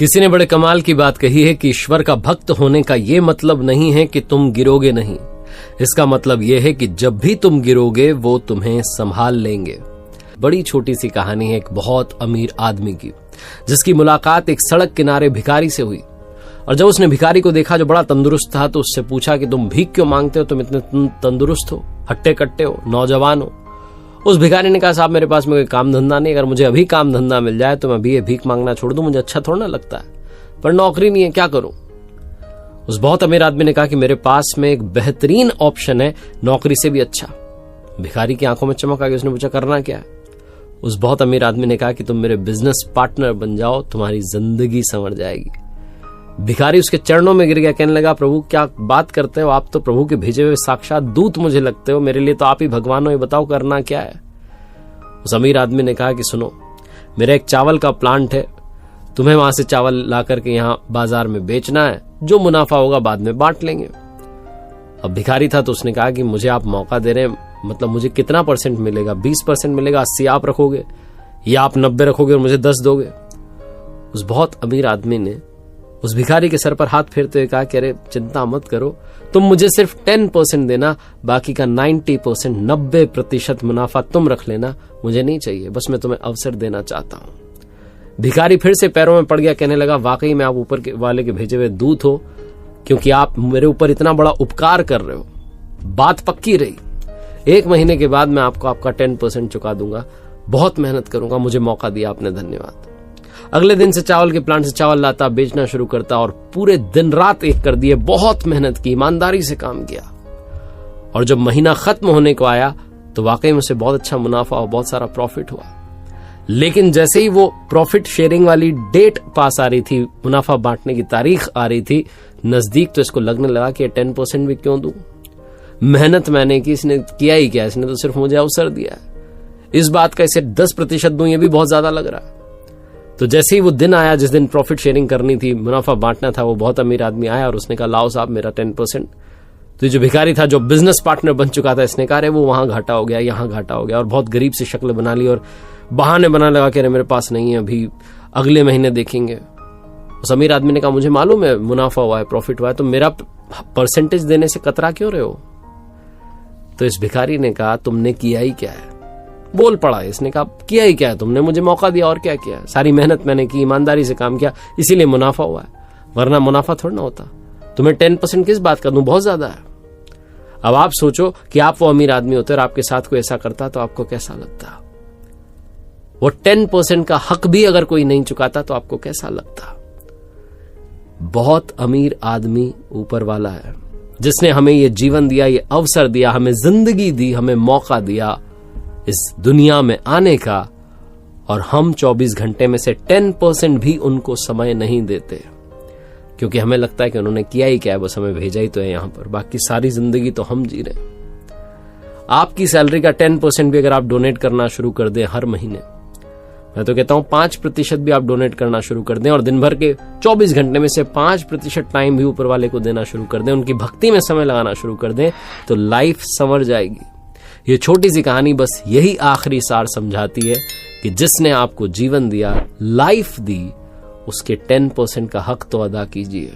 किसी ने बड़े कमाल की बात कही है कि ईश्वर का भक्त होने का यह मतलब नहीं है कि तुम गिरोगे नहीं, इसका मतलब यह है कि जब भी तुम गिरोगे वो तुम्हें संभाल लेंगे। बड़ी छोटी सी कहानी है एक बहुत अमीर आदमी की, जिसकी मुलाकात एक सड़क किनारे भिखारी से हुई। और जब उसने भिखारी को देखा जो बड़ा तंदुरुस्त था, तो उससे पूछा कि तुम भीख क्यों मांगते हो, तुम इतने तंदुरुस्त हो, हट्टे कट्टे हो, नौजवान हो। उस भिखारी ने कहा, साहब मेरे पास में कोई काम धंधा नहीं, अगर मुझे अभी काम धंधा मिल जाए तो मैं अभी ये भीख मांगना छोड़ दूं, मुझे अच्छा थोड़ा ना लगता है, पर नौकरी नहीं है, क्या करूं। उस बहुत अमीर आदमी ने कहा कि मेरे पास में एक बेहतरीन ऑप्शन है, नौकरी से भी अच्छा। भिखारी की आंखों में चमक आ गई, उसने पूछा करना क्या है। उस बहुत अमीर आदमी ने कहा कि तुम मेरे बिजनेस पार्टनर बन जाओ, तुम्हारी जिंदगी संवर जाएगी। भिखारी उसके चरणों में गिर गया, कहने लगा, प्रभु क्या बात करते हो, आप तो प्रभु के भेजे हुए साक्षात दूत मुझे लगते हो, मेरे लिए तो आप ही भगवान हो, ये बताओ करना क्या है। उस अमीर आदमी ने कहा कि सुनो, मेरा एक चावल का प्लांट है, तुम्हें वहां से चावल ला करके यहां बाजार में बेचना है, जो मुनाफा होगा बाद में बांट लेंगे। अब भिखारी था तो उसने कहा कि मुझे आप मौका दे रहे हैं, मतलब मुझे कितना परसेंट मिलेगा, 20% मिलेगा, 80 आप रखोगे या आप 90 रखोगे और मुझे 10 दोगे। उस बहुत अमीर आदमी ने उस भिखारी के सर पर हाथ फेरते हुए कहा कि अरे चिंता मत करो, तुम मुझे सिर्फ 10% देना, बाकी का 90% 90% मुनाफा तुम रख लेना, मुझे नहीं चाहिए, बस मैं तुम्हें अवसर देना चाहता हूं। भिखारी फिर से पैरों में पड़ गया, कहने लगा, वाकई में आप ऊपर के वाले के भेजे हुए दूत हो, क्योंकि आप मेरे ऊपर इतना बड़ा उपकार कर रहे हो। बात पक्की रही, 1 महीने के बाद मैं आपको आपका 10% चुका दूंगा, बहुत मेहनत करूंगा, मुझे मौका दिया आपने, धन्यवाद। अगले दिन से चावल के प्लांट से चावल लाता, बेचना शुरू करता और पूरे दिन रात एक कर दिए, बहुत मेहनत की, ईमानदारी से काम किया। और जब महीना खत्म होने को आया तो वाकई में उसे बहुत अच्छा मुनाफा और बहुत सारा प्रॉफिट हुआ। लेकिन जैसे ही वो प्रॉफिट शेयरिंग वाली डेट पास आ रही थी, मुनाफा बांटने की तारीख आ रही थी नजदीक, तो इसको लगने लगा कि 10% भी क्यों दूं, मेहनत मैंने की, इसने किया ही क्या, इसने तो सिर्फ मुझे अवसर दिया है, इस बात का इसे 10% दूं, ये भी बहुत ज्यादा लग रहा है। तो जैसे ही वो दिन आया जिस दिन प्रॉफिट शेयरिंग करनी थी, मुनाफा बांटना था, वो बहुत अमीर आदमी आया और उसने कहा, लाओ साहब मेरा 10%। तो जो भिखारी था, जो बिजनेस पार्टनर बन चुका था, इसने कहा, अरे वो वहां घाटा हो गया, यहां घाटा हो गया, और बहुत गरीब सी शक्ल बना ली और बहाने बना लगा कि अरे मेरे पास नहीं है, अभी अगले महीने देखेंगे। उस अमीर आदमी ने कहा, मुझे मालूम है मुनाफा हुआ है, प्रॉफिट हुआ है, तो मेरा परसेंटेज देने से कतरा क्यों रहे हो। तो इस भिखारी ने कहा, तुमने किया ही क्या है, बोल पड़ा। इसने कहा, किया ही क्या है, तुमने मुझे मौका दिया, और क्या किया, सारी मेहनत मैंने की, ईमानदारी से काम किया, इसीलिए मुनाफा हुआ है, वरना मुनाफा थोड़ा ना होता। तुम्हें 10% किस बात का दूं, बहुत ज्यादा है। अब आप सोचो कि आप वो अमीर आदमी होते और आपके साथ कोई ऐसा करता तो आपको कैसा लगता। वो 10% का हक भी अगर कोई नहीं चुकाता तो आपको कैसा लगता। बहुत अमीर आदमी ऊपर वाला है, जिसने हमें ये जीवन दिया, ये अवसर दिया, हमें जिंदगी दी, हमें मौका दिया इस दुनिया में आने का, और हम 24 घंटे में से 10% भी उनको समय नहीं देते, क्योंकि हमें लगता है कि उन्होंने किया ही क्या है, बस हमें भेजा ही तो है यहां पर, बाकी सारी जिंदगी तो हम जी रहे हैं। आपकी सैलरी का 10% भी अगर आप डोनेट करना शुरू कर दें हर महीने, मैं तो कहता हूं 5% भी आप डोनेट करना शुरू कर दें, और दिन भर के 24 घंटे में से 5% टाइम भी ऊपर वाले को देना शुरू कर दें, उनकी भक्ति में समय लगाना शुरू कर दें, तो लाइफ संवर जाएगी। ये छोटी सी कहानी बस यही आखिरी सार समझाती है कि जिसने आपको जीवन दिया, लाइफ दी, उसके 10% का हक तो अदा कीजिए।